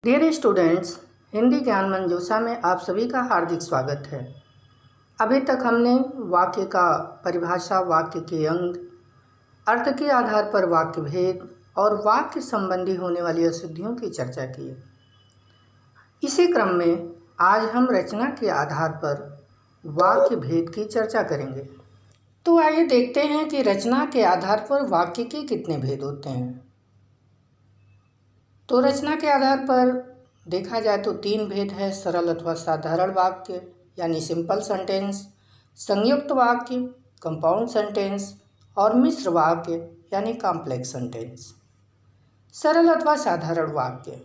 Dear students, Hindi ज्ञान मंजूषा में आप सभी का हार्दिक स्वागत है। अभी तक हमने वाक्य का परिभाषा, वाक्य के अंग, अर्थ के आधार पर वाक्य भेद और वाक्य संबंधी होने वाली अशुद्धियों की चर्चा की है। इसी क्रम में आज हम रचना के आधार पर वाक्य भेद की चर्चा करेंगे। तो आइए देखते हैं कि रचना के आधार पर वाक्य के कितने भेद होते हैं। तो रचना के आधार पर देखा जाए तो 3 भेद है: सरल अथवा साधारण वाक्य यानी सिंपल सेंटेंस, संयुक्त वाक्य कंपाउंड सेंटेंस और मिश्र वाक्य यानी कॉम्प्लेक्स सेंटेंस। सरल अथवा साधारण वाक्य,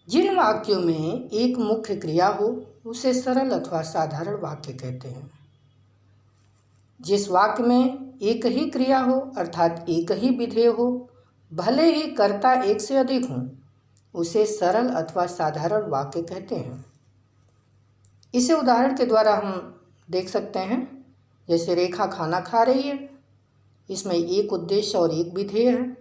जिन वाक्यों में एक मुख्य क्रिया हो उसे सरल अथवा साधारण वाक्य कहते हैं। जिस वाक्य में एक ही क्रिया हो अर्थात एक ही विधेय हो, भले ही कर्ता एक से अधिक हों, उसे सरल अथवा साधारण वाक्य कहते हैं। इसे उदाहरण के द्वारा हम देख सकते हैं। जैसे रेखा खाना खा रही है, इसमें एक उद्देश्य और एक विधेय है।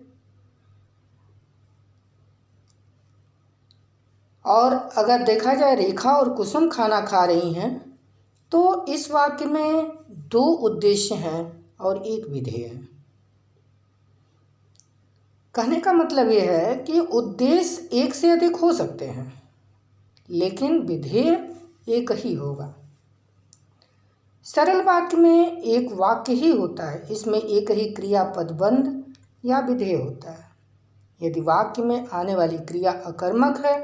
और अगर देखा जाए रेखा और कुसुम खाना खा रही हैं, तो इस वाक्य में 2 उद्देश्य हैं और एक विधेय है। कहने का मतलब यह है कि उद्देश्य एक से अधिक हो सकते हैं, लेकिन विधेय एक ही होगा। सरल वाक्य में एक वाक्य ही होता है, इसमें एक ही क्रियापद बंध या विधेय होता है। यदि वाक्य में आने वाली क्रिया अकर्मक है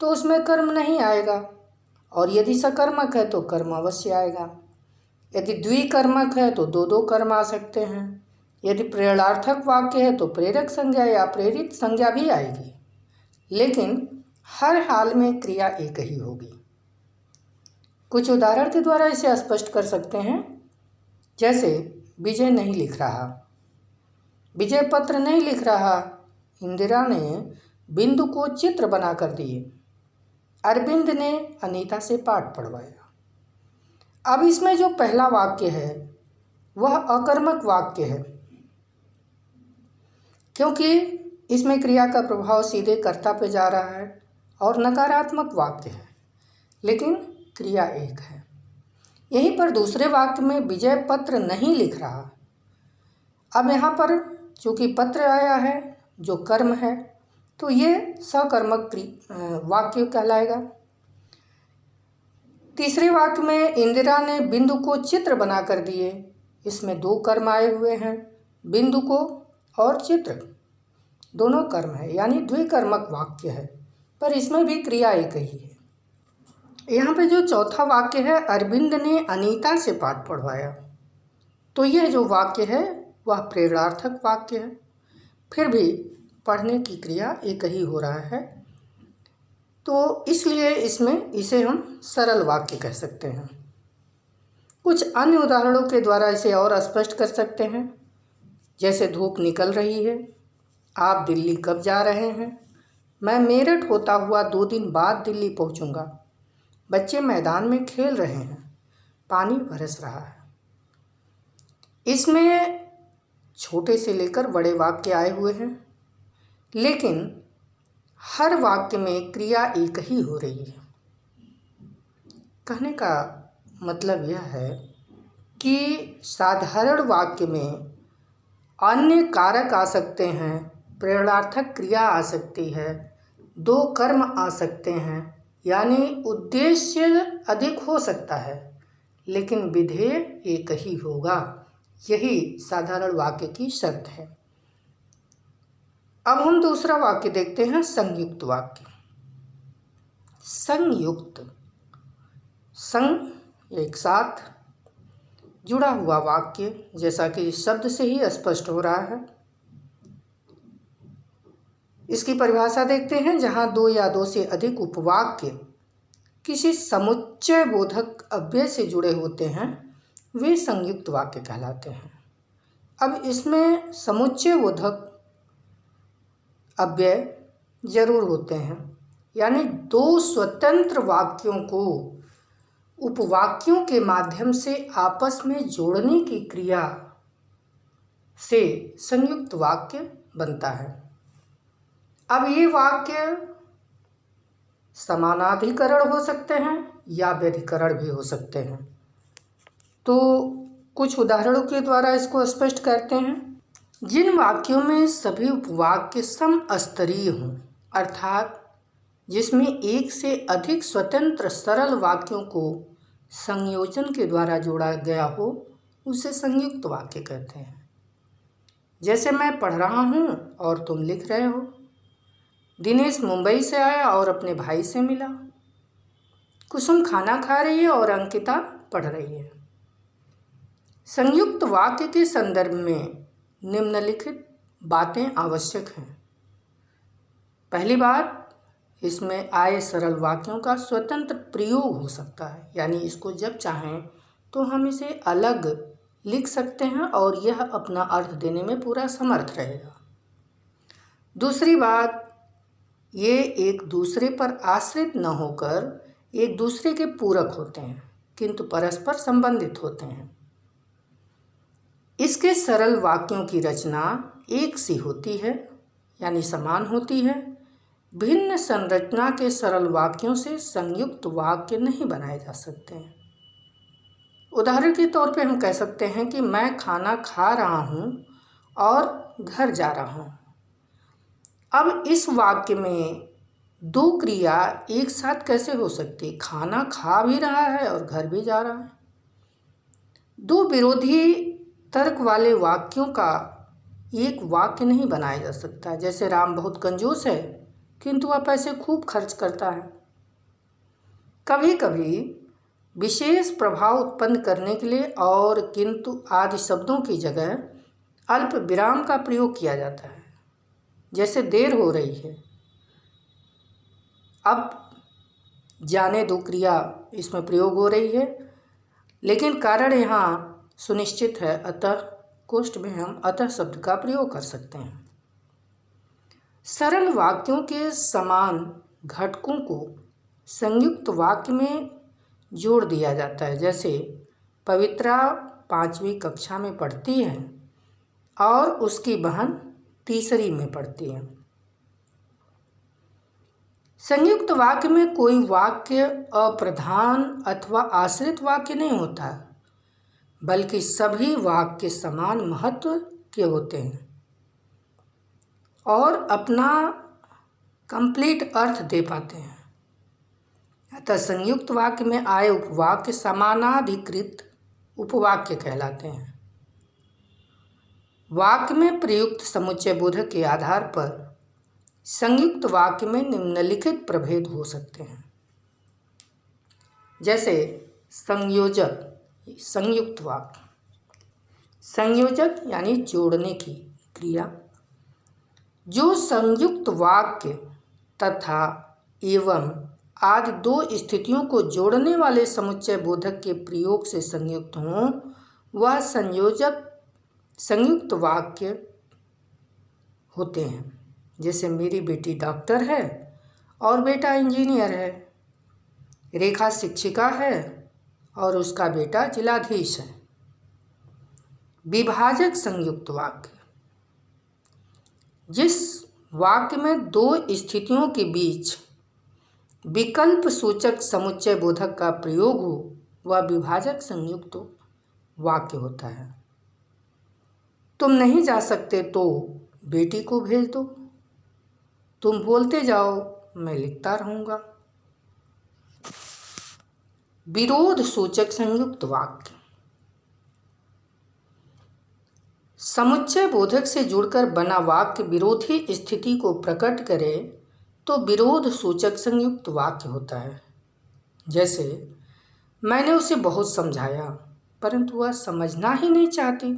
तो उसमें कर्म नहीं आएगा, और यदि सकर्मक है तो कर्म अवश्य आएगा। यदि द्विकर्मक है तो 2 कर्म आ सकते हैं। यदि प्रेरणार्थक वाक्य है तो प्रेरक संज्ञा या प्रेरित संज्ञा भी आएगी, लेकिन हर हाल में क्रिया एक ही होगी। कुछ उदाहरण के द्वारा इसे स्पष्ट कर सकते हैं। जैसे विजय नहीं लिख रहा, विजय पत्र नहीं लिख रहा। इंदिरा ने बिंदु को चित्र बना कर दिए। अरविंद ने अनीता से पाठ पढ़वाया। अब इसमें जो पहला वाक्य है वह अकर्मक वाक्य है, क्योंकि इसमें क्रिया का प्रभाव सीधे कर्ता पे जा रहा है और नकारात्मक वाक्य है, लेकिन क्रिया एक है। यहीं पर दूसरे वाक्य में विजय पत्र नहीं लिख रहा। अब यहाँ पर चूँकि पत्र आया है जो कर्म है, तो ये सकर्मक वाक्य कहलाएगा। तीसरे वाक्य में इंदिरा ने बिंदु को चित्र बना कर दिए। इसमें 2 कर्म आए हुए हैं, बिंदु को और चित्र, दोनों कर्म है, यानी द्विकर्मक वाक्य है, पर इसमें भी क्रिया एक ही है। यहाँ पे जो चौथा वाक्य है, अरविंद ने अनीता से पाठ पढ़वाया, तो यह जो वाक्य है वह प्रेरणार्थक वाक्य है। फिर भी पढ़ने की क्रिया एक ही हो रहा है, तो इसलिए इसे हम सरल वाक्य कह सकते हैं। कुछ अन्य उदाहरणों के द्वारा इसे और स्पष्ट कर सकते हैं। जैसे धूप निकल रही है, आप दिल्ली कब जा रहे हैं? मैं मेरठ होता हुआ 2 दिन बाद दिल्ली पहुंचूंगा। बच्चे मैदान में खेल रहे हैं, पानी बरस रहा है। इसमें छोटे से लेकर बड़े वाक्य आए हुए हैं, लेकिन हर वाक्य में क्रिया एक ही हो रही है। कहने का मतलब यह है कि साधारण वाक्य में अन्य कारक आ सकते हैं, प्रेरणार्थक क्रिया आ सकती है, 2 कर्म आ सकते हैं, यानी उद्देश्य अधिक हो सकता है, लेकिन विधेय एक ही होगा। यही साधारण वाक्य की शर्त है। अब हम दूसरा वाक्य देखते हैं, संयुक्त वाक्य। संयुक्त, संग एक साथ जुड़ा हुआ वाक्य, जैसा कि शब्द से ही स्पष्ट हो रहा है। इसकी परिभाषा देखते हैं। जहाँ 2 या 2 से अधिक उपवाक्य किसी समुच्चय बोधक अव्यय से जुड़े होते हैं, वे संयुक्त वाक्य कहलाते हैं। अब इसमें समुच्चय बोधक अव्यय जरूर होते हैं, यानी 2 स्वतंत्र वाक्यों को उपवाक्यों के माध्यम से आपस में जोड़ने की क्रिया से संयुक्त वाक्य बनता है। अब ये वाक्य समानाधिकरण हो सकते हैं या व्यधिकरण भी हो सकते हैं। तो कुछ उदाहरणों के द्वारा इसको स्पष्ट करते हैं। जिन वाक्यों में सभी उपवाक्य समस्तरीय हों, अर्थात जिसमें एक से अधिक स्वतंत्र सरल वाक्यों को संयोजन के द्वारा जोड़ा गया हो, उसे संयुक्त वाक्य कहते हैं। जैसे मैं पढ़ रहा हूँ और तुम लिख रहे हो। दिनेश मुंबई से आया और अपने भाई से मिला। कुसुम खाना खा रही है और अंकिता पढ़ रही है। संयुक्त वाक्य के संदर्भ में निम्नलिखित बातें आवश्यक हैं। पहली बात, इसमें आए सरल वाक्यों का स्वतंत्र प्रयोग हो सकता है, यानी इसको जब चाहें तो हम इसे अलग लिख सकते हैं और यह अपना अर्थ देने में पूरा समर्थ रहेगा। दूसरी बात, ये एक दूसरे पर आश्रित न होकर एक दूसरे के पूरक होते हैं, किंतु परस्पर संबंधित होते हैं। इसके सरल वाक्यों की रचना एक सी होती है, यानी समान होती है। भिन्न संरचना के सरल वाक्यों से संयुक्त वाक्य नहीं बनाए जा सकते हैं। उदाहरण के तौर पे हम कह सकते हैं कि मैं खाना खा रहा हूँ और घर जा रहा हूँ। अब इस वाक्य में दो क्रिया एक साथ कैसे हो सकती? खाना खा भी रहा है और घर भी जा रहा है। दो विरोधी तर्क वाले वाक्यों का एक वाक्य नहीं बनाया जा सकता। जैसे राम बहुत कंजूस है किंतु वह पैसे खूब खर्च करता है। कभी कभी विशेष प्रभाव उत्पन्न करने के लिए और किंतु आदि शब्दों की जगह अल्प विराम का प्रयोग किया जाता है। जैसे देर हो रही है। अब जाने दो क्रिया इसमें प्रयोग हो रही है, लेकिन कारण यहाँ सुनिश्चित है, अतः कोष्ठ में हम अतः शब्द का प्रयोग कर सकते हैं। सरल वाक्यों के समान घटकों को संयुक्त वाक्य में जोड़ दिया जाता है। जैसे पवित्रा 5वीं कक्षा में पढ़ती है और उसकी बहन 3री में पढ़ती है। संयुक्त वाक्य में कोई वाक्य अप्रधान अथवा आश्रित वाक्य नहीं होता, बल्कि सभी वाक्य समान महत्व के होते हैं और अपना कंप्लीट अर्थ दे पाते हैं। अतः संयुक्त वाक्य में आए उपवाक्य समानाधिकृत उपवाक्य कहलाते हैं। वाक्य में प्रयुक्त समुच्चय बोधक के आधार पर संयुक्त वाक्य में निम्नलिखित प्रभेद हो सकते हैं। जैसे संयोजक, संयुक्त वाक्य। संयोजक यानी जोड़ने की क्रिया। जो संयुक्त वाक्य तथा एवं आदि दो स्थितियों को जोड़ने वाले समुच्चय बोधक के प्रयोग से संयुक्त हों, वह संयोजक संयुक्त वाक्य होते हैं। जैसे मेरी बेटी डॉक्टर है और बेटा इंजीनियर है। रेखा शिक्षिका है और उसका बेटा जिलाधीश है। विभाजक संयुक्त वाक्य। जिस वाक्य में दो स्थितियों के बीच विकल्प सूचक समुच्चय बोधक का प्रयोग हो, वह विभाजक संयुक्त वाक्य होता है। तुम नहीं जा सकते तो बेटी को भेज दो। तुम बोलते जाओ, मैं लिखता रहूँगा। विरोध सूचक संयुक्त वाक्य। समुच्चय बोधक से जुड़कर बना वाक्य विरोधी स्थिति को प्रकट करे तो विरोध सूचक संयुक्त वाक्य होता है। जैसे मैंने उसे बहुत समझाया परंतु वह समझना ही नहीं चाहती।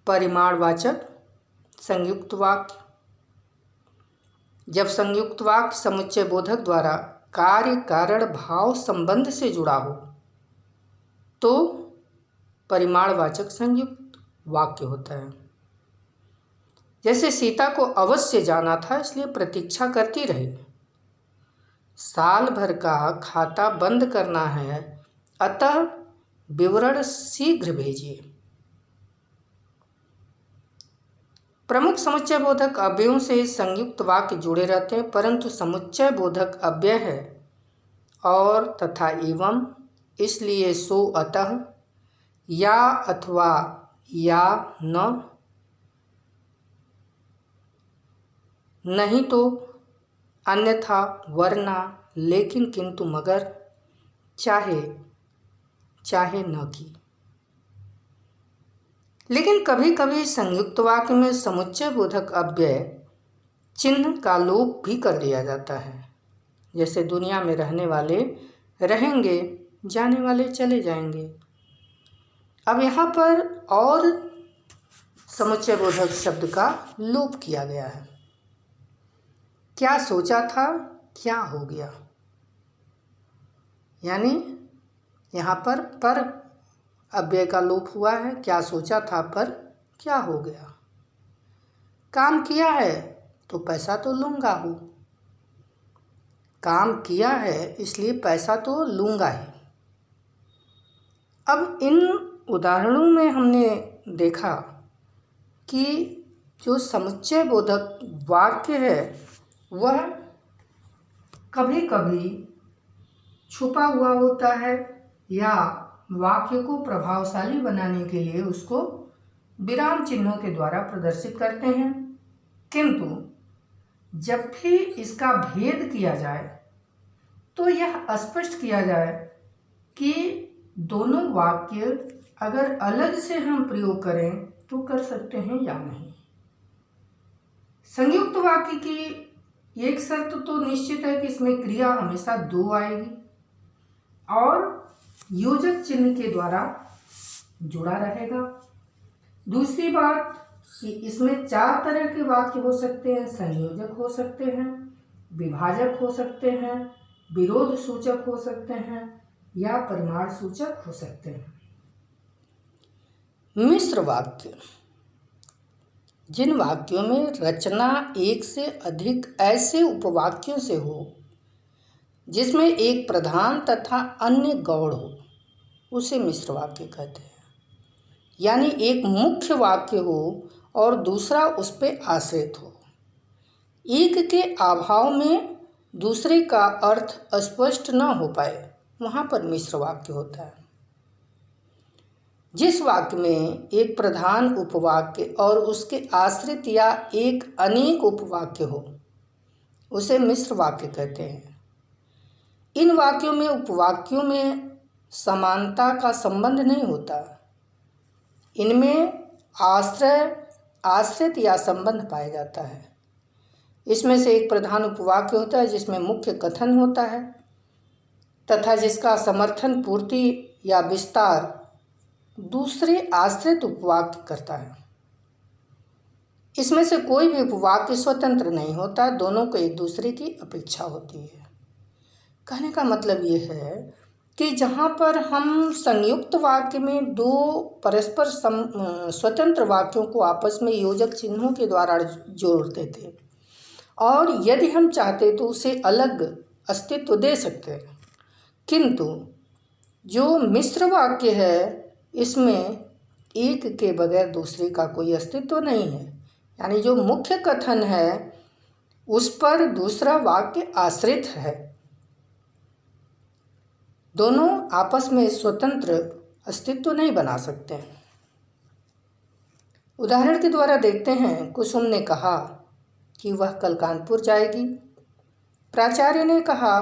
परिमाणवाचक संयुक्त वाक्य। जब संयुक्त वाक्य समुच्चय बोधक द्वारा कार्य कारण भाव संबंध से जुड़ा हो तो परिमाणवाचक संयुक्त वाक्य होता है। जैसे सीता को अवश्य जाना था इसलिए प्रतीक्षा करती रही। साल भर का खाता बंद करना है, अतः विवरण शीघ्र भेजिए। प्रमुख समुच्चय बोधक अव्ययों से संयुक्त वाक्य जुड़े रहते हैं, परंतु समुच्चय बोधक अव्यय है और तथा एवं, इसलिए सो अतः, या अथवा या न, नहीं तो, अन्यथा, वरना, लेकिन, किंतु, मगर, चाहे, चाहे न की। लेकिन कभी कभी संयुक्त वाक्य में समुच्चय बोधक अव्यय चिन्ह का लोप भी कर दिया जाता है, जैसे दुनिया में रहने वाले रहेंगे, जाने वाले चले जाएंगे। अब यहाँ पर और समुच्चय बोधक शब्द का लोप किया गया है। क्या सोचा था, क्या हो गया, यानी यहाँ पर अव्यय का लोप हुआ है। क्या सोचा था पर क्या हो गया। काम किया है तो पैसा तो लूँगा हूँ, काम किया है इसलिए पैसा तो लूँगा ही। अब इन उदाहरणों में हमने देखा कि जो समुच्चय बोधक वाक्य है वह कभी कभी छुपा हुआ होता है या वाक्य को प्रभावशाली बनाने के लिए उसको विराम चिन्हों के द्वारा प्रदर्शित करते हैं, किंतु जब भी इसका भेद किया जाए तो यह स्पष्ट किया जाए कि दोनों वाक्य अगर अलग से हम प्रयोग करें तो कर सकते हैं या नहीं। संयुक्त वाक्य की एक शर्त तो निश्चित है कि इसमें क्रिया हमेशा दो आएगी और योजक चिन्ह के द्वारा जुड़ा रहेगा। दूसरी बात कि इसमें चार तरह के वाक्य हो सकते हैं, संयोजक हो सकते हैं, विभाजक हो सकते हैं, विरोध सूचक हो सकते हैं या परिमाण सूचक हो सकते हैं। मिश्र वाक्य, जिन वाक्यों में रचना एक से अधिक ऐसे उपवाक्यों से हो जिसमें एक प्रधान तथा अन्य गौड़ हो, उसे मिश्र वाक्य कहते हैं। यानी एक मुख्य वाक्य हो और दूसरा उस पर आश्रित हो, एक के अभाव में दूसरे का अर्थ स्पष्ट न हो पाए, वहाँ पर मिश्र वाक्य होता है। जिस वाक्य में एक प्रधान उपवाक्य और उसके आश्रित या एक अनेक उपवाक्य हो उसे मिश्र वाक्य कहते हैं। इन वाक्यों में उपवाक्यों में समानता का संबंध नहीं होता, इनमें आश्रित या संबंध पाया जाता है। इसमें से एक प्रधान उपवाक्य होता है जिसमें मुख्य कथन होता है तथा जिसका समर्थन, पूर्ति या विस्तार दूसरे आश्रित उपवाक्य करता है। इसमें से कोई भी उपवाक्य स्वतंत्र नहीं होता, दोनों को एक दूसरे की अपेक्षा होती है। कहने का मतलब ये है कि जहाँ पर हम संयुक्त वाक्य में दो परस्पर स्वतंत्र वाक्यों को आपस में योजक चिन्हों के द्वारा जोड़ते थे और यदि हम चाहते तो उसे अलग अस्तित्व दे सकते हैं, किंतु जो मिश्र वाक्य है इसमें एक के बगैर दूसरे का कोई अस्तित्व नहीं है। यानी जो मुख्य कथन है उस पर दूसरा वाक्य आश्रित है, दोनों आपस में स्वतंत्र अस्तित्व नहीं बना सकते हैं। उदाहरण के द्वारा देखते हैं। कुसुम ने कहा कि वह कल कानपुर जाएगी। प्राचार्य ने कहा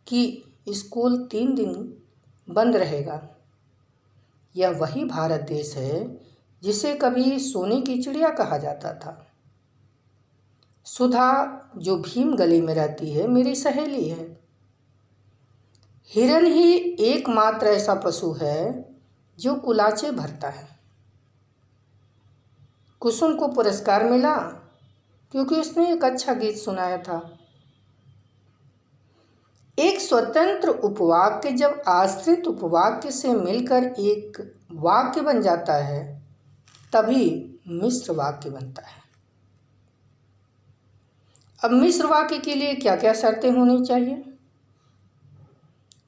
कि स्कूल 3 दिन बंद रहेगा। यह वही भारत देश है जिसे कभी सोने की चिड़िया कहा जाता था। सुधा जो भीम गली में रहती है मेरी सहेली है। हिरन ही एकमात्र ऐसा पशु है जो कुलाचे भरता है। कुसुम को पुरस्कार मिला क्योंकि उसने एक अच्छा गीत सुनाया था। एक स्वतंत्र उपवाक्य जब आश्रित उपवाक्य से मिलकर एक वाक्य बन जाता है तभी मिश्र वाक्य बनता है। अब मिश्र वाक्य के लिए क्या क्या शर्तें होनी चाहिए।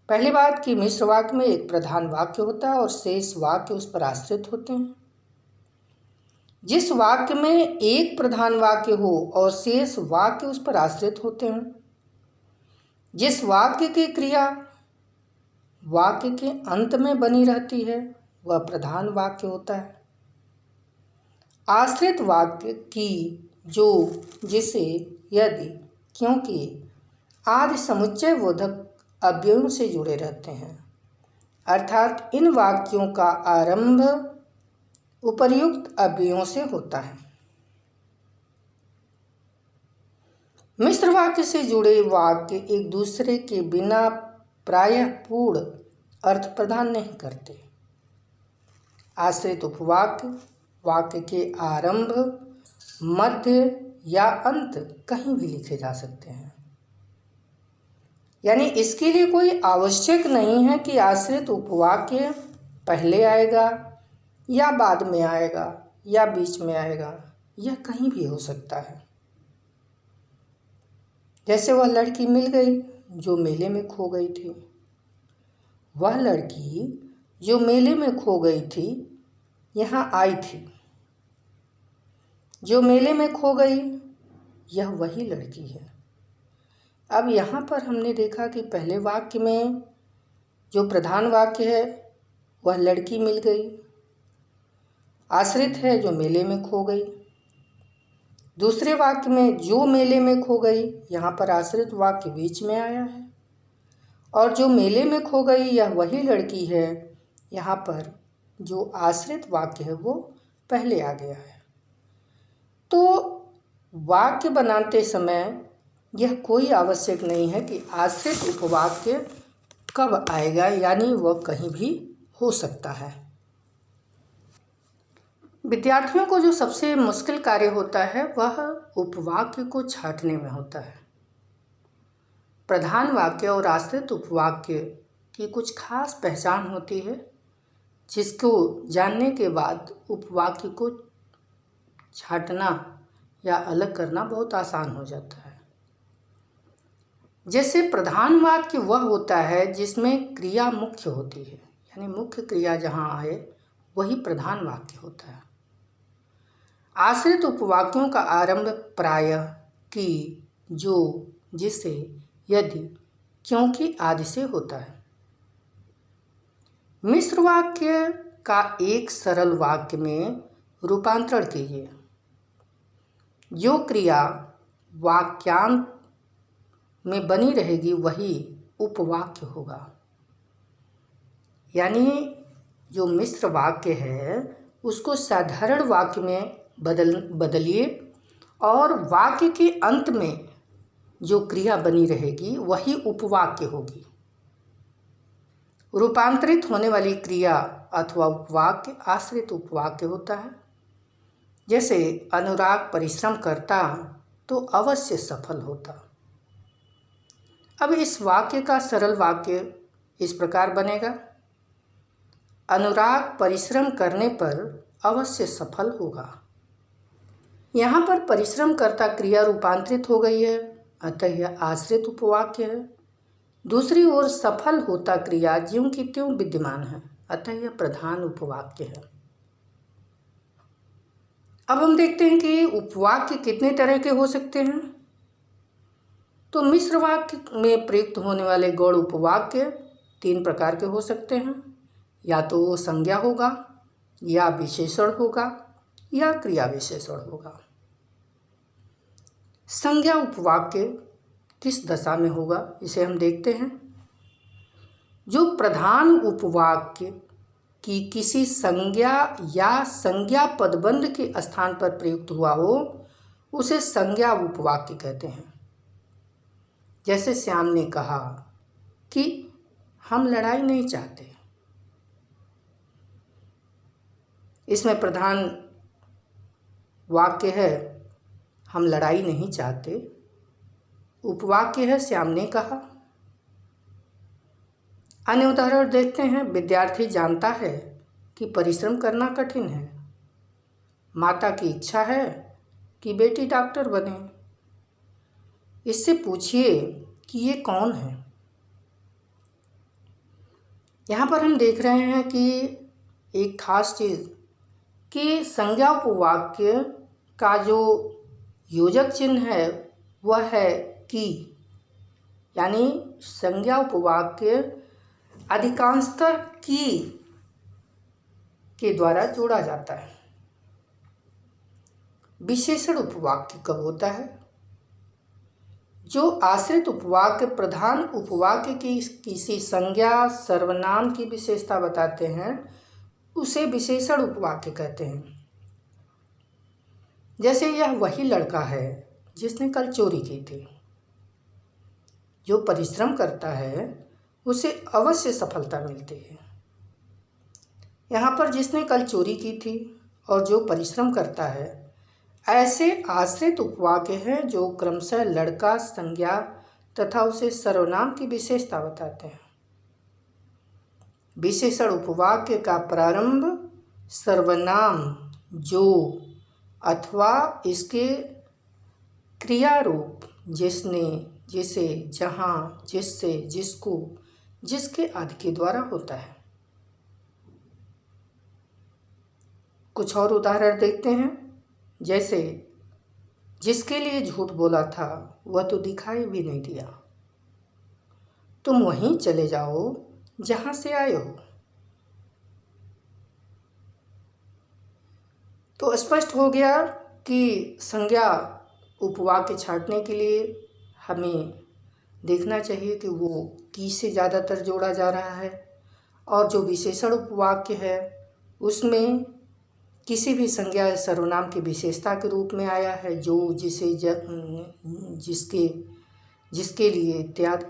पहली बात कि मिश्र वाक्य में एक प्रधान वाक्य होता है और शेष वाक्य उस पर आश्रित होते हैं। जिस वाक्य में एक प्रधान वाक्य हो और शेष वाक्य उस पर आश्रित होते हैं, जिस वाक्य की क्रिया वाक्य के अंत में बनी रहती है वह प्रधान वाक्य होता है। आश्रित वाक्य की जो, जिसे, यदि, क्योंकि आदि समुच्चय बोधक अव्ययों से जुड़े रहते हैं, अर्थात इन वाक्यों का आरंभ उपर्युक्त अव्ययों से होता है। मिश्र वाक्य से जुड़े वाक्य एक दूसरे के बिना प्रायः पूर्ण अर्थ प्रदान नहीं करते। आश्रित उपवाक्य वाक्य के आरंभ, मध्य या अंत कहीं भी लिखे जा सकते हैं। यानी इसके लिए कोई आवश्यक नहीं है कि आश्रित उपवाक्य पहले आएगा या बाद में आएगा या बीच में आएगा, यह कहीं भी हो सकता है। जैसे वह लड़की मिल गई जो मेले में खो गई थी। वह लड़की जो मेले में खो गई थी यहाँ आई थी। जो मेले में खो गई यह वही लड़की है। अब यहाँ पर हमने देखा कि पहले वाक्य में जो प्रधान वाक्य है वह लड़की मिल गई, आश्रित है जो मेले में खो गई। दूसरे वाक्य में जो मेले में खो गई, यहाँ पर आश्रित वाक्य बीच में आया है, और जो मेले में खो गई यह वही लड़की है, यहाँ पर जो आश्रित वाक्य है वो पहले आ गया है। तो वाक्य बनाते समय यह कोई आवश्यक नहीं है कि आश्रित उपवाक्य कब आएगा, यानी वह कहीं भी हो सकता है। विद्यार्थियों को जो सबसे मुश्किल कार्य होता है वह उपवाक्य को छांटने में होता है। प्रधान वाक्य और आश्रित उपवाक्य की कुछ खास पहचान होती है, जिसको जानने के बाद उपवाक्य को छांटना या अलग करना बहुत आसान हो जाता है। जैसे प्रधान वाक्य वह होता है जिसमें क्रिया मुख्य होती है, यानी मुख्य क्रिया जहाँ आए वही प्रधान वाक्य होता है। आश्रित उपवाक्यों का आरंभ प्रायः, कि, जो, जिसे, यदि, क्योंकि आदि से होता है। मिश्र वाक्य का एक सरल वाक्य में रूपांतरण कीजिए। जो क्रिया वाक्यांत में बनी रहेगी वही उपवाक्य होगा। यानी जो मिश्र वाक्य है उसको साधारण वाक्य में बदलिए और वाक्य के अंत में जो क्रिया बनी रहेगी वही उपवाक्य होगी। रूपांतरित होने वाली क्रिया अथवा उपवाक्य आश्रित उपवाक्य होता है। जैसे अनुराग परिश्रम करता तो अवश्य सफल होता। अब इस वाक्य का सरल वाक्य इस प्रकार बनेगा, अनुराग परिश्रम करने पर अवश्य सफल होगा। यहाँ पर परिश्रम करता क्रिया रूपांतरित हो गई है, अतः यह आश्रित उपवाक्य है। दूसरी ओर सफल होता क्रिया ज्यों की त्यों विद्यमान है, अतः यह प्रधान उपवाक्य है। अब हम देखते हैं कि उपवाक्य कितने तरह के हो सकते हैं। तो मिश्र वाक्य में प्रयुक्त होने वाले गौड़ उपवाक्य 3 प्रकार के हो सकते हैं। या तो वो संज्ञा होगा, या विशेषण होगा, या क्रिया विशेषण होगा। संज्ञा उपवाक्य किस दशा में होगा इसे हम देखते हैं। जो प्रधान उपवाक्य की किसी संज्ञा या संज्ञा पदबंध के स्थान पर प्रयुक्त हुआ हो उसे संज्ञा उपवाक्य कहते हैं। जैसे श्याम ने कहा कि हम लड़ाई नहीं चाहते। इसमें प्रधान वाक्य है हम लड़ाई नहीं चाहते, उपवाक्य है श्याम ने कहा। अन्य उदाहरण देखते हैं। विद्यार्थी जानता है कि परिश्रम करना कठिन है। माता की इच्छा है कि बेटी डॉक्टर बने। इससे पूछिए कि ये कौन है। यहाँ पर हम देख रहे हैं कि एक खास चीज़ कि संज्ञा उपवाक्य का जो योजक चिन्ह है वह है की, यानी संज्ञा उपवाक्य अधिकांशतः की के द्वारा जोड़ा जाता है। विशेषण उपवाक्य कब होता है? जो आश्रित उपवाक्य प्रधान उपवाक्य की किसी संज्ञा सर्वनाम की विशेषता बताते हैं उसे विशेषण उपवाक्य कहते हैं। जैसे यह वही लड़का है जिसने कल चोरी की थी। जो परिश्रम करता है उसे अवश्य सफलता मिलती है। यहाँ पर जिसने कल चोरी की थी और जो परिश्रम करता है, ऐसे आश्रित उपवाक्य हैं जो क्रमशः लड़का संज्ञा तथा उसे सर्वनाम की विशेषता बताते हैं। विशेषण उपवाक्य का प्रारंभ सर्वनाम जो अथवा इसके क्रिया रूप जिसने, जिसे, जहाँ, जिससे, जिसको, जिसके आदि के द्वारा होता है। कुछ और उदाहरण देखते हैं। जैसे जिसके लिए झूठ बोला था वह तो दिखाई भी नहीं दिया। तुम वहीं चले जाओ जहाँ से आए हो। तो स्पष्ट हो गया कि संज्ञा उपवाक्य छांटने के लिए हमें देखना चाहिए कि वो की से ज़्यादातर जोड़ा जा रहा है, और जो विशेषण उपवाक्य है उसमें किसी भी संज्ञा या सर्वनाम की विशेषता के रूप में आया है, जो, जिसे, जिसके, जिसके लिए इत्यादि।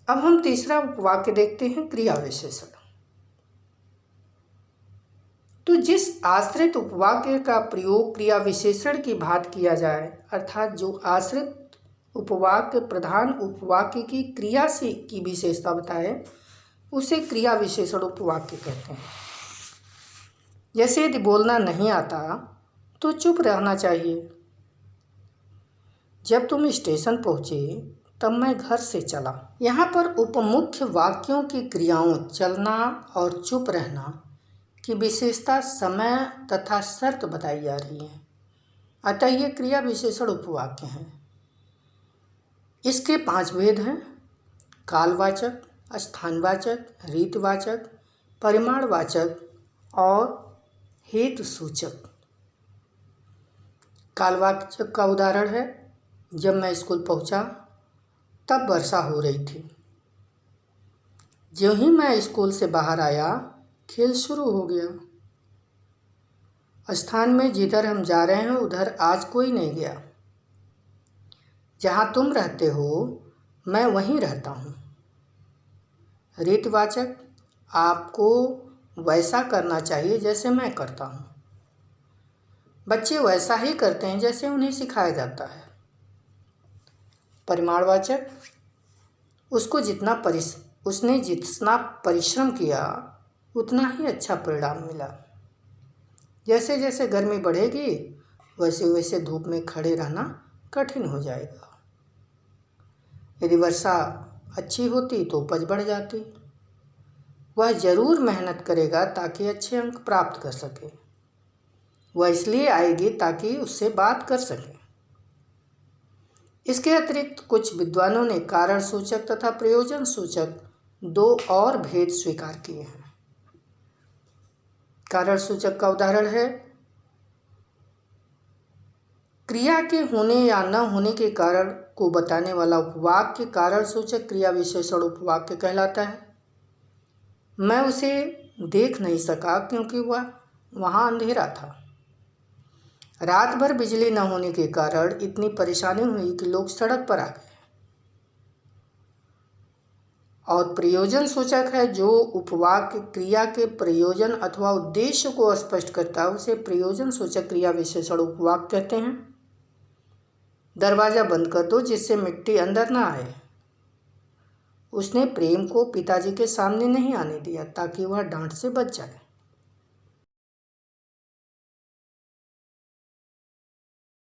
अब हम तीसरा उपवाक्य देखते हैं, क्रिया विशेषण। तो जिस आश्रित उपवाक्य का प्रयोग क्रिया विशेषण की भांति किया जाए, अर्थात जो आश्रित उपवाक्य प्रधान उपवाक्य की क्रिया से की विशेषता बताए, उसे क्रिया विशेषण उपवाक्य कहते हैं। जैसे यदि बोलना नहीं आता तो चुप रहना चाहिए। जब तुम स्टेशन पहुँचे तब मैं घर से चला। यहाँ पर उपमुख्य वाक्यों की क्रियाओं चलना और चुप रहना की विशेषता समय तथा शर्त बताई जा रही है। अतः ये क्रिया विशेषण उपवाक्य हैं। इसके 5 भेद हैं: कालवाचक, स्थानवाचक, रीतवाचक, परिमाणवाचक और हेतु सूचक। कालवाचक का उदाहरण है, जब मैं स्कूल पहुंचा तब वर्षा हो रही थी। ज्यों ही मैं स्कूल से बाहर आया खेल शुरू हो गया। स्थान में जिधर हम जा रहे हैं उधर आज कोई नहीं गया। जहाँ तुम रहते हो मैं वहीं रहता हूँ। रीतवाचक, आपको वैसा करना चाहिए जैसे मैं करता हूँ। बच्चे वैसा ही करते हैं जैसे उन्हें सिखाया जाता है। परिमाणवाचक, उसने जितना परिश्रम किया उतना ही अच्छा परिणाम मिला। जैसे जैसे गर्मी बढ़ेगी वैसे वैसे धूप में खड़े रहना कठिन हो जाएगा। यदि वर्षा अच्छी होती तो उपज बढ़ जाती। वह ज़रूर मेहनत करेगा ताकि अच्छे अंक प्राप्त कर सके। वह इसलिए आएगी ताकि उससे बात कर सके। इसके अतिरिक्त कुछ विद्वानों ने कारण सूचक तथा प्रयोजन सूचक 2 और भेद स्वीकार किए हैं। कारण सूचक का उदाहरण है, क्रिया के होने या न होने के कारण को बताने वाला उपवाक्य कारण सूचक क्रिया विशेषण उपवाक्य कहलाता है। मैं उसे देख नहीं सका क्योंकि वह वहाँ अंधेरा था। रात भर बिजली न होने के कारण इतनी परेशानी हुई कि लोग सड़क पर आ गए। और प्रयोजन सूचक है, जो उपवाक्य क्रिया के प्रयोजन अथवा उद्देश्य को स्पष्ट करता है उसे प्रयोजन सूचक क्रिया विशेषण उपवाक्य कहते हैं। दरवाज़ा बंद कर दो जिससे मिट्टी अंदर ना आए। उसने प्रेम को पिताजी के सामने नहीं आने दिया ताकि वह डांट से बच जाए।